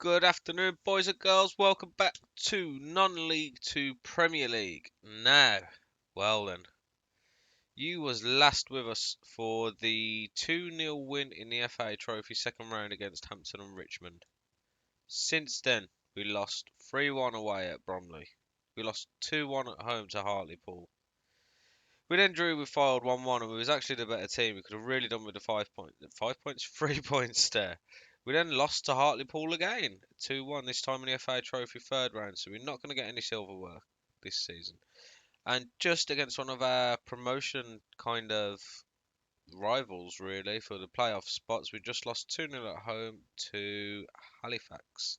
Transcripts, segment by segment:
Good afternoon, boys and girls. Welcome back to Non-League to Premier League. Now, well then, you was last with us for the 2-0 win in the FA Trophy second round against Hampton and Richmond. Since then, we lost 3-1 away at Bromley. We lost 2-1 at home to Hartlepool. We then drew with Fylde 1-1 and we was actually the better team. We could have really done with the 5 points. 5 points? 3 points there. We then lost to Hartlepool again, 2-1, this time in the FA Trophy third round, so we're not going to get any silverware this season. And just against one of our promotion kind of rivals, really, for the playoff spots, we just lost 2-0 at home to Halifax.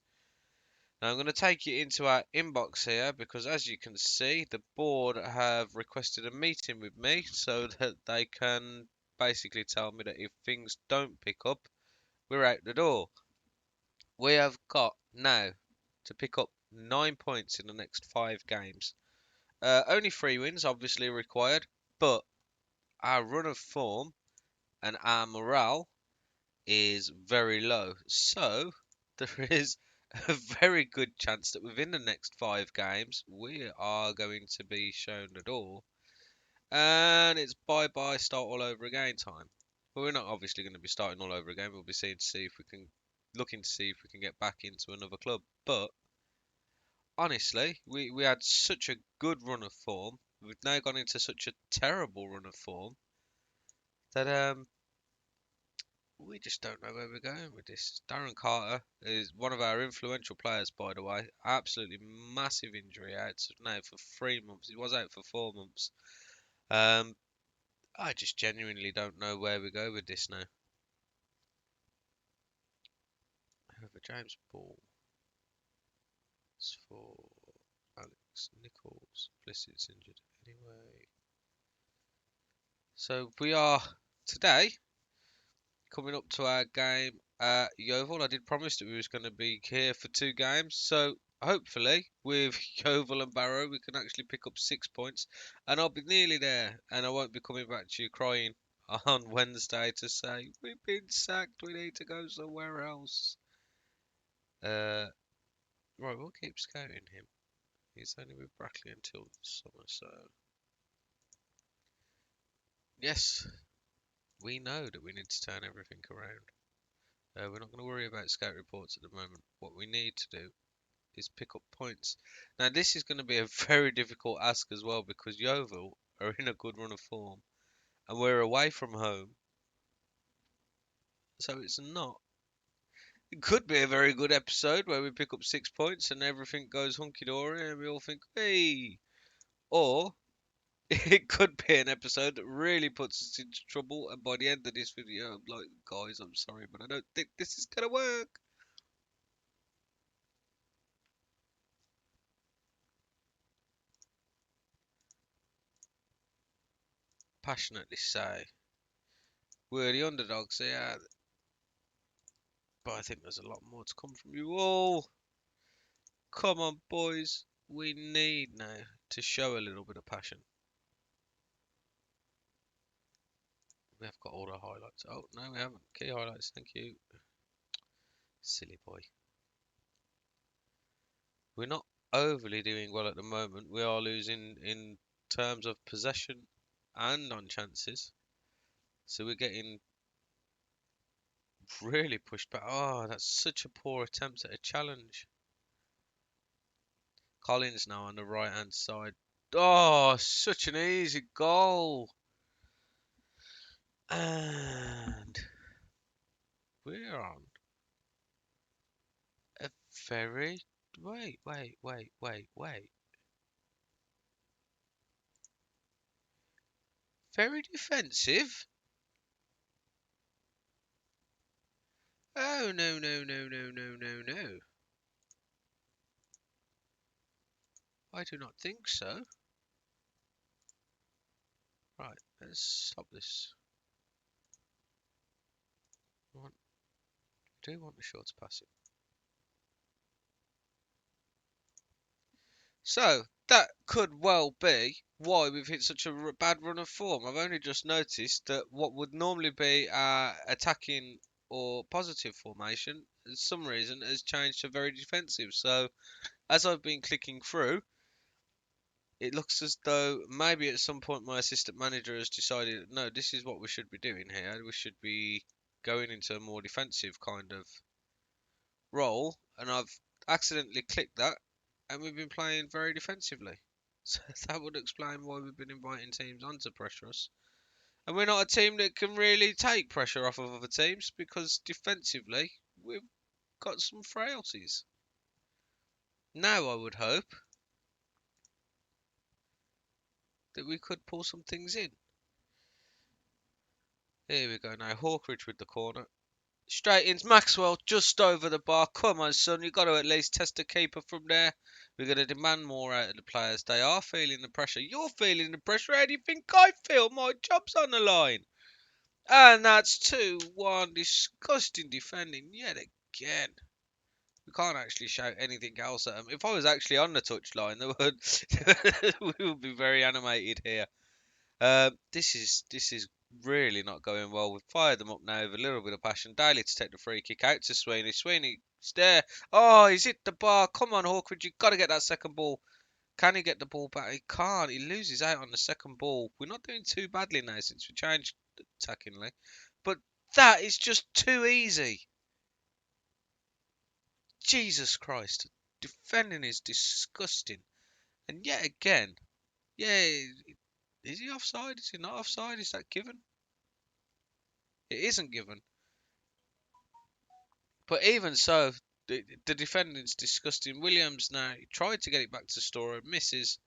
Now I'm going to take you into our inbox here because as you can see, the board have requested a meeting with me so that they can basically tell me that if things don't pick up, we're out the door. We have got now to pick up 9 points in the next 5 games. Only 3 wins, obviously required, but our run of form and our morale is very low. So there is a very good chance that within the next 5 games we are going to be shown the door, and it's bye-bye, start all over again time. But we're not obviously going to be starting all over again. We'll be seeing to see if we can looking to see if we can get back into another club. But honestly, we had such a good run of form. We've now gone into such a terrible run of form that we just don't know where we're going with this. Darren Carter is one of our influential players, by the way. Absolutely massive injury out now for 3 months. He was out for 4 months. I just genuinely don't know where we go with this now. However, James Ball is for Alex Nichols. Blissett's injured anyway. So we are today coming up to our game at Yeovil. I did promise that we was going to be here for 2 games, so hopefully with Yeovil and Barrow we can actually pick up 6 points, and I'll be nearly there, and I won't be coming back to you crying on Wednesday to say we've been sacked, we need to go somewhere else. Right, we'll keep scouting him. He's only with Brackley until the summer, so yes, we know that we need to turn everything around. We're not going to worry about scout reports at the moment. What we need to do is pick up points. Now, this is going to be a very difficult ask as well because Yeovil are in a good run of form and we're away from home. So it's not. It could be a very good episode where we pick up 6 points and everything goes hunky dory and we all think, hey. Or it could be an episode that really puts us into trouble, and by the end of this video, I'm like, guys, I'm sorry, but I don't think this is gonna work. Passionately say, we're the underdogs here, but I think there's a lot more to come from you all. Come on, boys, we need now to show a little bit of passion. We have got all the highlights. Oh, no, we haven't. Key highlights, thank you. Silly boy. We're not overly doing well at the moment. We are losing in terms of possession and on chances. So we're getting really pushed back. Oh, that's such a poor attempt at a challenge. Collins now on the right hand side. Oh, such an easy goal. And we're on a very... Wait. Very defensive. Oh, no. I do not think so. Right, let's stop this. I do want the short passing. So, that could well be why we've hit such a bad run of form. I've only just noticed that what would normally be our attacking or positive formation for some reason, has changed to very defensive. So as I've been clicking through, it looks as though maybe at some point my assistant manager has decided, no, this is what we should be doing here. We should be going into a more defensive kind of role, and I've accidentally clicked that, and we've been playing very defensively. So that would explain why we've been inviting teams on to pressure us. And we're not a team that can really take pressure off of other teams because defensively we've got some frailties. Now I would hope that we could pull some things in. Here we go now. Hawkridge with the corner. Straight into Maxwell, just over the bar. Come on, son, you've got to at least test the keeper from there. We're going to demand more out of the players. They are feeling the pressure. You're feeling the pressure. How do you think I feel? My job's on the line. And that's 2-1. Disgusting defending yet again. We can't actually shout anything else at them. If I was actually on the touchline, we would be very animated here. This is really not going well. We've fired them up now with a little bit of passion. Daly to take the free kick out to Sweeney. Sweeney's there. Oh, he's hit the bar. Come on, Hawkridge. You've got to get that second ball. Can he get the ball back? He can't. He loses out on the second ball. We're not doing too badly now since we changed attackingly. But that is just too easy. Jesus Christ. Defending is disgusting. And yet again, yeah, is he offside? Is he not offside? Is that given? It isn't given. But even so, the defending's disgusting. Williams now tried to get it back to Storer, misses.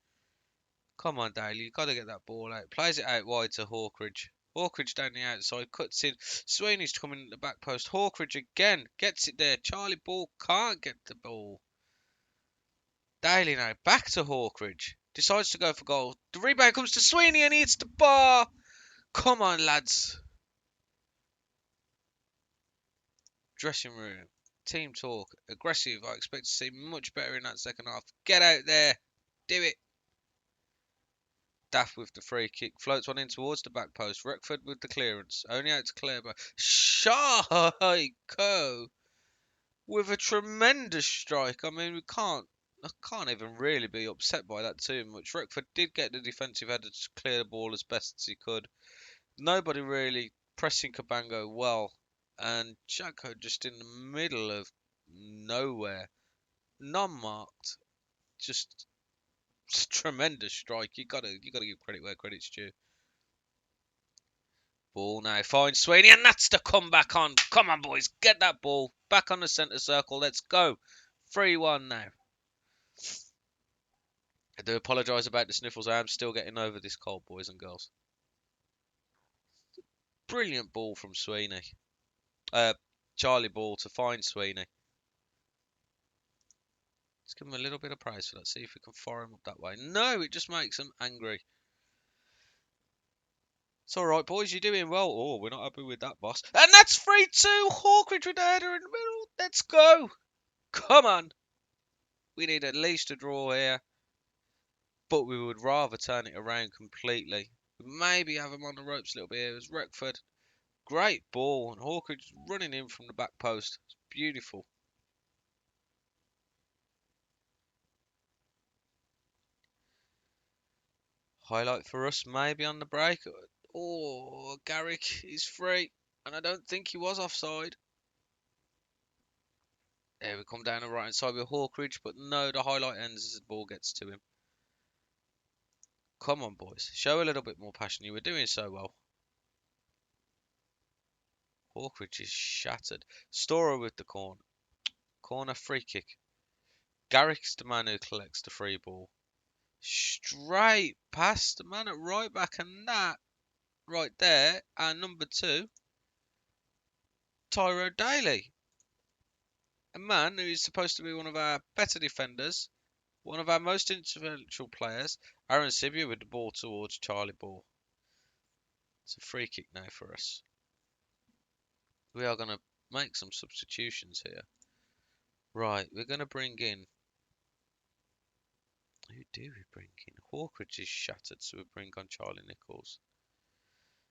Come on, Daly, you've got to get that ball out. Plays it out wide to Hawkridge. Hawkridge down the outside, cuts in. Sweeney's coming at the back post. Hawkridge again gets it there. Charlie Ball can't get the ball. Daly now back to Hawkridge. Decides to go for goal. The rebound comes to Sweeney and he hits the bar. Come on, lads. Dressing room. Team talk. Aggressive. I expect to see much better in that second half. Get out there. Do it. Daft with the free kick. Floats one in towards the back post. Reckford with the clearance. Only out to Clare. Shaiko with a tremendous strike. I mean, I can't even really be upset by that too much. Reckford did get the defensive header to clear the ball as best as he could. Nobody really pressing Cabango well. And Shaiko just in the middle of nowhere. Non-marked. Just tremendous strike. You gotta give credit where credit's due. Ball now finds Sweeney, and that's the comeback on. Come on, boys, get that ball back on the centre circle. Let's go. 3-1 now. I do apologise about the sniffles. I am still getting over this cold, boys and girls. Brilliant ball from Sweeney. Charlie Ball to find Sweeney. Let's give him a little bit of praise for that. See if we can fire him up that way. No, it just makes him angry. It's alright, boys. You're doing well. Oh, we're not happy with that, boss. And that's 3-2. Hawkridge with the header in the middle. Let's go. Come on. We need at least a draw here. But we would rather turn it around completely. Maybe have him on the ropes a little bit here. It was Reckford. Great ball. And Hawkridge running in from the back post. It's beautiful. Highlight for us maybe on the break. Oh, Garrick is free. And I don't think he was offside. There we come down the right hand side with Hawkridge. But no, the highlight ends as the ball gets to him. Come on, boys. Show a little bit more passion. You were doing so well. Hawkridge is shattered. Storer with the corner. Corner free kick. Garrick's the man who collects the free ball. Straight past the man at right back, and that right there, and number 2, Tyro Daly. A man who is supposed to be one of our better defenders, one of our most influential players. Aaron Sibia with the ball towards Charlie Ball. It's a free kick now for us. We are going to make some substitutions here. Right, we're going to bring in... Who do we bring in? Hawkridge is shattered, so we bring on Charlie Nichols.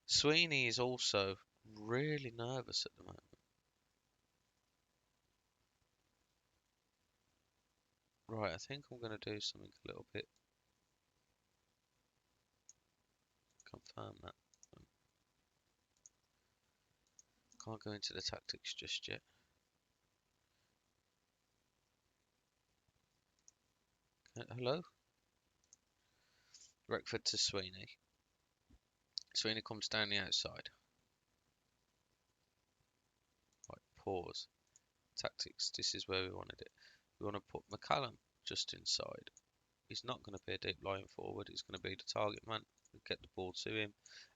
Sweeney is also really nervous at the moment. Right, I think I'm going to do something a little bit. Confirm that. Can't go into the tactics just yet. Hello? Reckford to Sweeney. Sweeney comes down the outside. Right, pause. Tactics, this is where we wanted it. We want to put McCallum just inside. He's not going to be a deep lying forward. He's going to be the target man. We'll get the ball to him.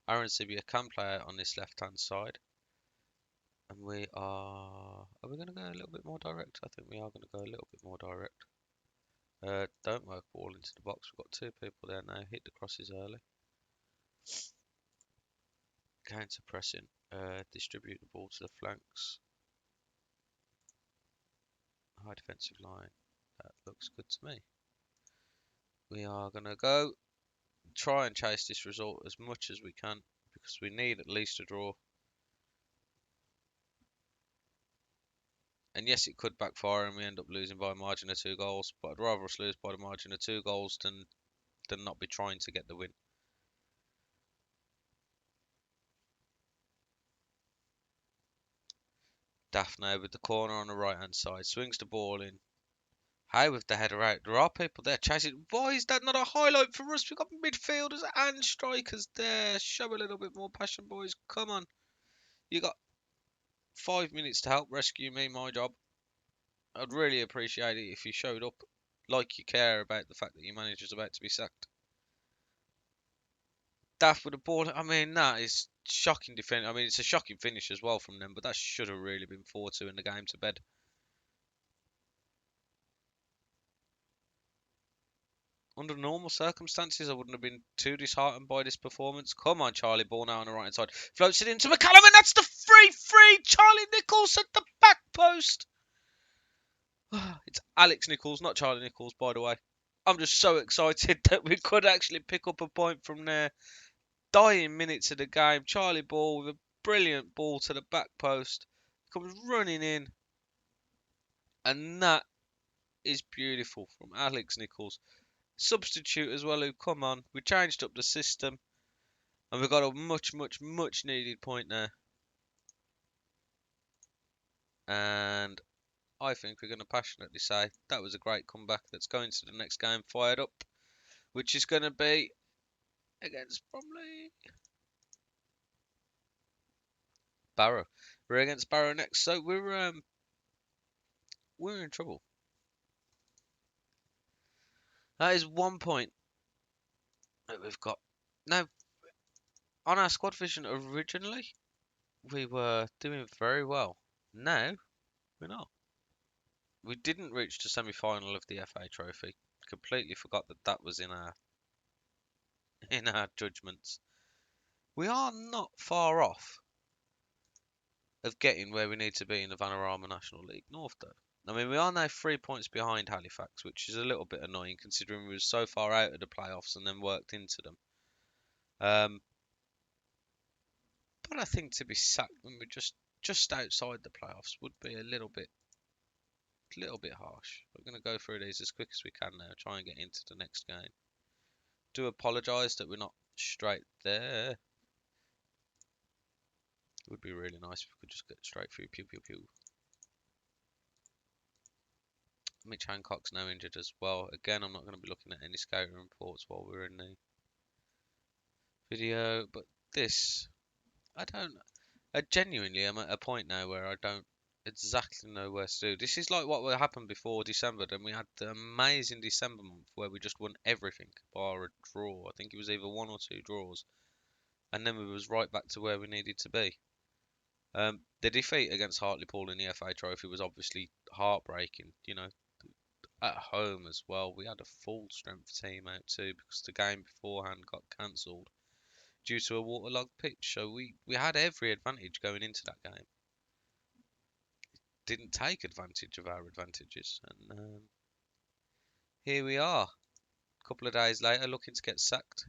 Aaron Sibia can play out on this left-hand side. And we are we going to go a little bit more direct? I think we are going to go a little bit more direct. Don't work ball into the box. We've got two people there now. Hit the crosses early. Counter pressing. Distribute the ball to the flanks. High defensive line. That looks good to me. We are going to go try and chase this result as much as we can because we need at least a draw. And yes, it could backfire and we end up losing by a margin of 2 goals, but I'd rather us lose by the margin of 2 goals than not be trying to get the win. Daphne with the corner on the right hand side, swings the ball in. Hay with the header out. There are people there chasing. Why is that not a highlight for us? We've got midfielders and strikers there. Show a little bit more passion, boys. Come on. You got 5 minutes to help rescue me, my job. I'd really appreciate it if you showed up like you care about the fact that your manager's about to be sacked. Daft with the ball. I mean, that is shocking defense. I mean, it's a shocking finish as well from them, but that should have really been 4-2 in the game to bed. Under normal circumstances, I wouldn't have been too disheartened by this performance. Come on, Charlie. Ball now on the right hand side. Floats it into McCallum, and that's the 3-3. Charlie Nichols at the back post. It's Alex Nichols, not Charlie Nichols, by the way. I'm just so excited that we could actually pick up a point from there. Dying minutes of the game. Charlie Ball with a brilliant ball to the back post. Comes running in. And that is beautiful from Alex Nichols. Substitute as well, who come on. We changed up the system. And we got a much needed point there. And I think we're going to passionately say that was a great comeback. Let's go into the next game fired up, which is going to be against Bromley. Barrow. We're against Barrow next, so we're in trouble. That is 1 point that we've got. Now, on our squad vision originally, we were doing very well. Now, we're not. We didn't reach the semi-final of the FA Trophy. Completely forgot that that was in our judgments. We are not far off of getting where we need to be in the Vanarama National League North, though. I mean, we are now 3 points behind Halifax, which is a little bit annoying considering we were so far out of the playoffs and then worked into them. But I think to be sacked when we're just outside the playoffs would be a little bit harsh. We're going to go through these as quick as we can now, try and get into the next game. Do apologise that we're not straight there. It would be really nice if we could just get straight through. Pew pew pew. Mitch Hancock's now injured as well. Again, I'm not going to be looking at any scouting reports while we're in the video, but this, I don't know. Genuinely, I'm at a point now where I don't exactly know where to do. This is like what happened before December. Then we had the amazing December month where we just won everything bar a draw. I think it was either 1 or 2 draws, and then we was right back to where we needed to be. The defeat against Hartlepool in the FA Trophy was obviously heartbreaking. You know, at home as well. We had a full strength team out too because the game beforehand got cancelled due to a waterlogged pitch. So we had every advantage going into that game. Didn't take advantage of our advantages, and here we are. A couple of days later, looking to get sacked.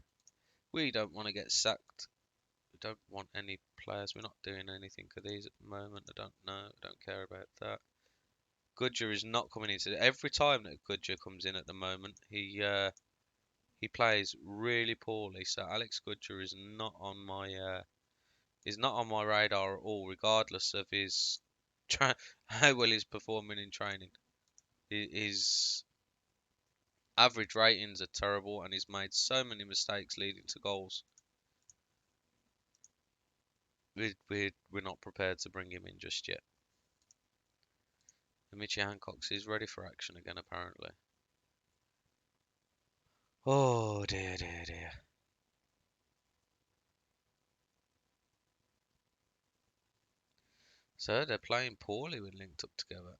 We don't want to get sacked. We don't want any players. We're not doing anything for these at the moment. I don't know. I don't care about that. Goodger is not coming into every time that Goodger comes in at the moment. He plays really poorly. So Alex Goodger is not on my radar at all, regardless of his how well he's performing in training. His average ratings are terrible, and he's made so many mistakes leading to goals. We're not prepared to bring him in just yet. And Mitchie Hancock's is ready for action again, apparently. Oh dear, dear, dear. So they're playing poorly when linked up together,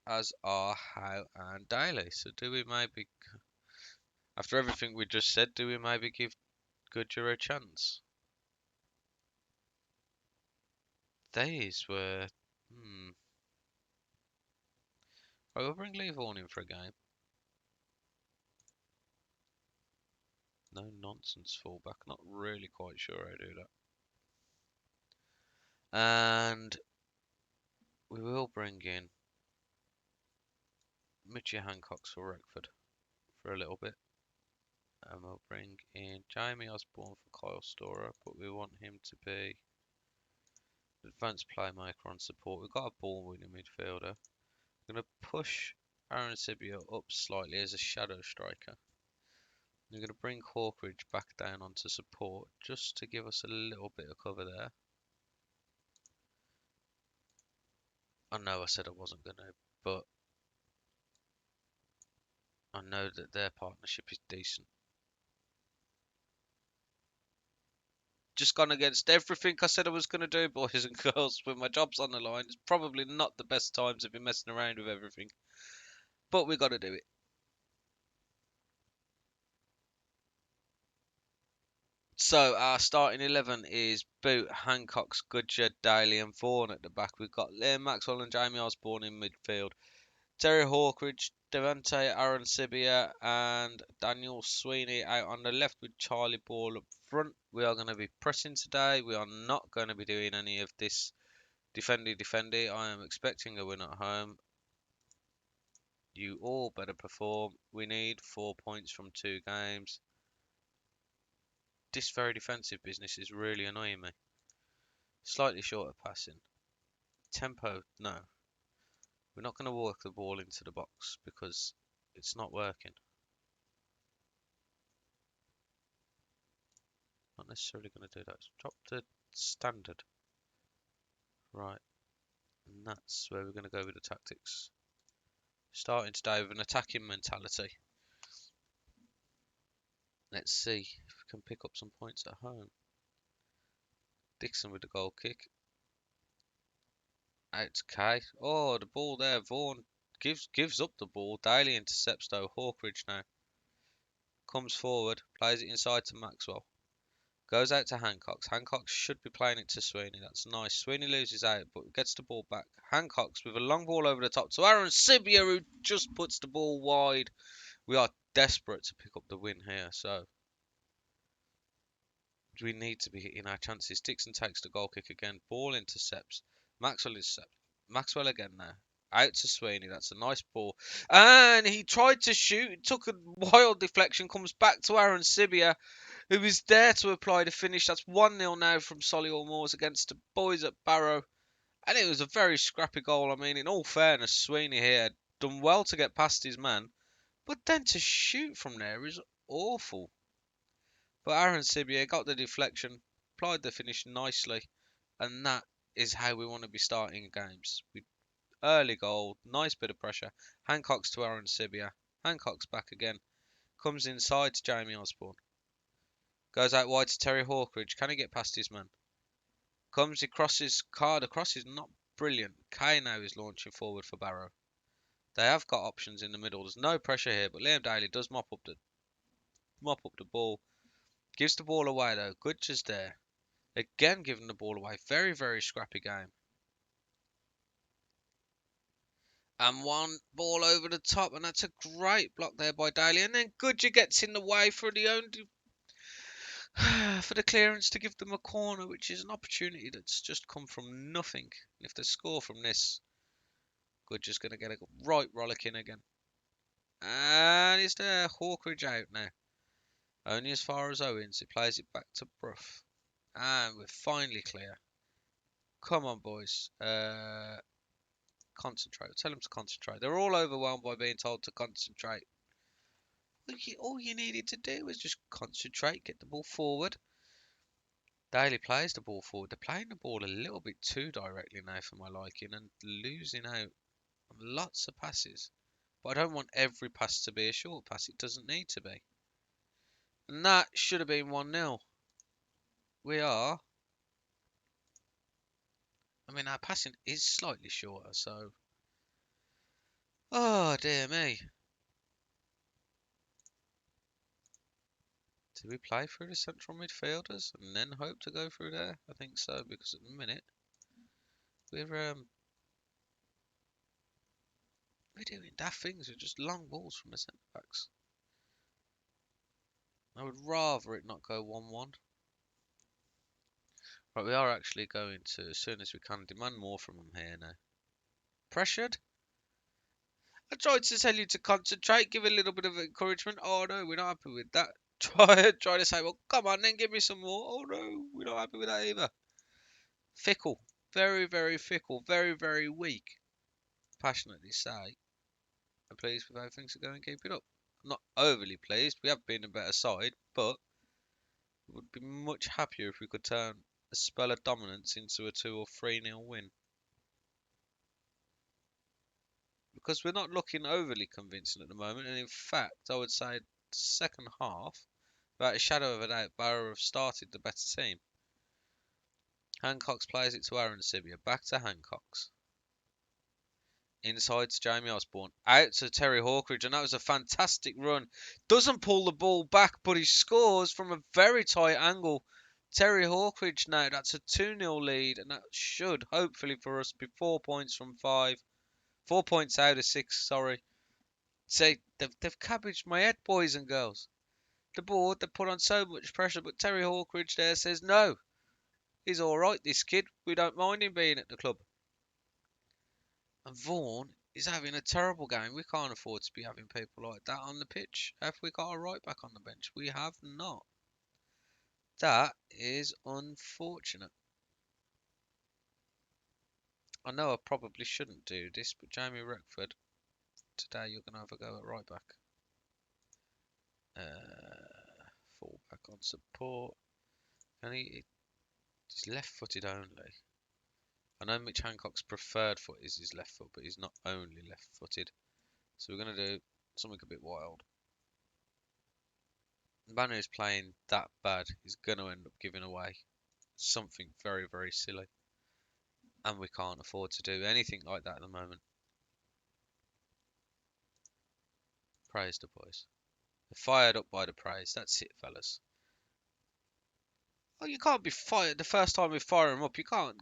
as are Howe and Daly. So do we maybe, after everything we just said, do we maybe give Goodger a chance? These were, I will bring Lee Vaughan in for a game. No nonsense fullback. Not really quite sure how to do that. And we will bring in Mitchie Hancock for Retford for a little bit. And we'll bring in Jamie Osborne for Kyle Storer, but we want him to be advanced playmaker on support. We've got a ball-winning midfielder. We're going to push Aaron Sibia up slightly as a shadow striker. We're going to bring Hawkridge back down onto support just to give us a little bit of cover there. I know I said I wasn't going to, but I know that their partnership is decent. Just gone against everything I said I was going to do, boys and girls, when my job's on the line. It's probably not the best time to be messing around with everything, but we got to do it. So our starting 11 is Boot, Hancock, Goodger, Daly and Vaughan at the back. We've got Liam Maxwell and Jamie Osborne in midfield. Terry Hawkridge, Devante Aaron Sibia and Daniel Sweeney out on the left with Charlie Ball up front. We are going to be pressing today. We are not going to be doing any of this defendy. I am expecting a win at home. You all better perform. We need 4 points from 2 games. This very defensive business is really annoying me. Slightly short of passing. Tempo, no. We're not going to walk the ball into the box because it's not working. Not necessarily going to do that. Drop the standard. Right. And that's where we're going to go with the tactics. Starting today with an attacking mentality. Let's see if we can pick up some points at home. Dixon with the goal kick. Out to Kay. Oh, the ball there. Vaughan gives up the ball. Daly intercepts though. Hawkridge now. Comes forward. Plays it inside to Maxwell. Goes out to Hancock. Hancock should be playing it to Sweeney. That's nice. Sweeney loses out, but gets the ball back. Hancock's with a long ball over the top to Aaron Sibia, who just puts the ball wide. We are desperate to pick up the win here, so we need to be hitting our chances. Dixon takes the goal kick again. Ball intercepts. Maxwell intercepts. Maxwell again now. Out to Sweeney. That's a nice ball. And he tried to shoot. It took a wild deflection. Comes back to Aaron Sibia, who is there to apply the finish. That's 1-0 now from Solihull Moors against the boys at Barrow. And it was a very scrappy goal. I mean, in all fairness, Sweeney here done well to get past his man. But then to shoot from there is awful. But Aaron Sibia got the deflection, applied the finish nicely. And that is how we want to be starting games. Early goal, nice bit of pressure. Hancock's to Aaron Sibia. Hancock's back again. Comes inside to Jamie Osborne. Goes out wide to Terry Hawkridge. Can he get past his man? He crosses. The cross is not brilliant. Kay now is launching forward for Barrow. They have got options in the middle. There's no pressure here, but Liam Daly does mop up the ball. Gives the ball away though. Goodger's there. Again giving the ball away. Very, very scrappy game. And one ball over the top, and that's a great block there by Daly. And then Goodger gets in the way for the clearance to give them a corner, which is an opportunity that's just come from nothing. And if they score from this, we're just going to get a right rollicking again. And it's there. Hawkridge out now. Only as far as Owens. It plays it back to Brough. And we're finally clear. Come on, boys. Concentrate. Tell them to concentrate. They're all overwhelmed by being told to concentrate. All you needed to do was just concentrate, get the ball forward. Daly plays the ball forward. They're playing the ball a little bit too directly now for my liking and losing out on lots of passes. But I don't want every pass to be a short pass. It doesn't need to be. And that should have been 1-0. We are. I mean, our passing is slightly shorter, so. Oh, dear me. Do we play through the central midfielders and then hope to go through there? I think so, because at the minute we're doing daft things with just long balls from the centre backs. I would rather it not go 1-1. Right, we are actually going to, as soon as we can, demand more from them here now. Pressured? I tried to tell you to concentrate, give a little bit of encouragement. Oh no, we're not happy with that. Try to say, well, come on then, give me some more. Oh no, we're not happy with that either. Fickle. Very, very fickle. Very, very weak. Passionately say, I'm pleased with how things are going. Keep it up. I'm not overly pleased. We have been a better side, but would be much happier if we could turn a spell of dominance into a 2 or 3-0 win. Because we're not looking overly convincing at the moment, and in fact, I would say the second half, without a shadow of a doubt, Barrow have started the better team. Hancock's plays it to Aaron Sibia, back to Hancock's. Inside to Jamie Osborne, out to Terry Hawkridge, and that was a fantastic run. Doesn't pull the ball back, but he scores from a very tight angle. Terry Hawkridge now, that's a 2-0 lead, and that should, hopefully for us, be 4 points from 5. 4 points out of 6, sorry. Say, they've cabbaged my head, boys and girls. The board, they put on so much pressure, but Terry Hawkridge there says, no, he's alright, this kid. We don't mind him being at the club. And Vaughan is having a terrible game. We can't afford to be having people like that on the pitch. Have we got a right back on the bench? We have not. That is unfortunate. I know I probably shouldn't do this, but Jamie Reckford, today you're going to have a go at right back. Fall back on support. And he's left-footed only. I know Mitch Hancock's preferred foot is his left foot, but he's not only left-footed. So we're going to do something a bit wild. Banner is playing that bad. He's going to end up giving away something very, very silly. And we can't afford to do anything like that at the moment. Praise the boys. They're fired up by the praise. That's it, fellas. Oh, you can't be fired the first time we fire them up. You can't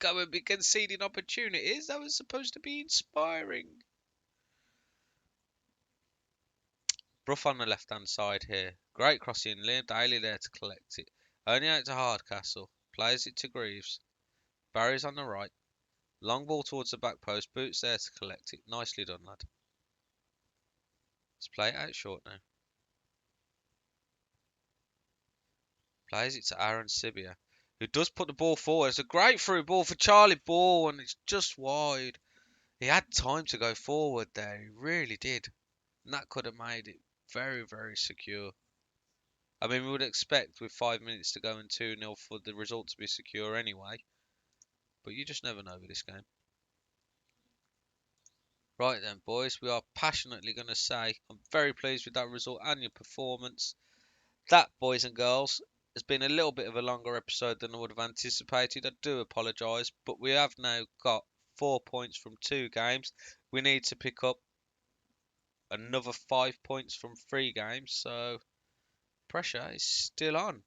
go and be conceding opportunities. That was supposed to be inspiring. Brough on the left-hand side here. Great crossing. Liam Daly there to collect it. Only out to Hardcastle. Plays it to Greaves. Barry's on the right. Long ball towards the back post. Boots there to collect it. Nicely done, lad. Let's play it out short now. Plays it to Aaron Sibia, who does put the ball forward. It's a great through ball for Charlie Ball, and it's just wide. He had time to go forward there. He really did. And that could have made it very, very secure. I mean, we would expect with 5 minutes to go and 2-0 for the result to be secure anyway. But you just never know with this game. Right then, boys, we are passionately going to say I'm very pleased with that result and your performance. That, boys and girls, has been a little bit of a longer episode than I would have anticipated. I do apologise, but we have now got 4 points from 2 games. We need to pick up another 5 points from 3 games, so pressure is still on.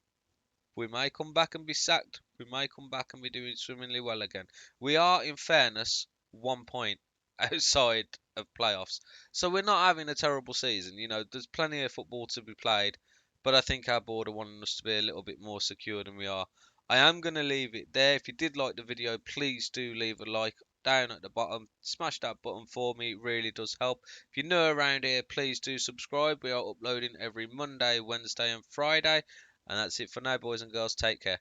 We may come back and be sacked. We may come back and be doing swimmingly well again. We are, in fairness, 1 point outside of playoffs. So we're not having a terrible season. You know, there's plenty of football to be played. But I think our board are wanting us to be a little bit more secure than we are. I am going to leave it there. If you did like the video, please do leave a like down at the bottom. Smash that button for me, it really does help. If you're new around here, please do subscribe. We are uploading every Monday, Wednesday and Friday. And that's it for now, boys and girls. Take care.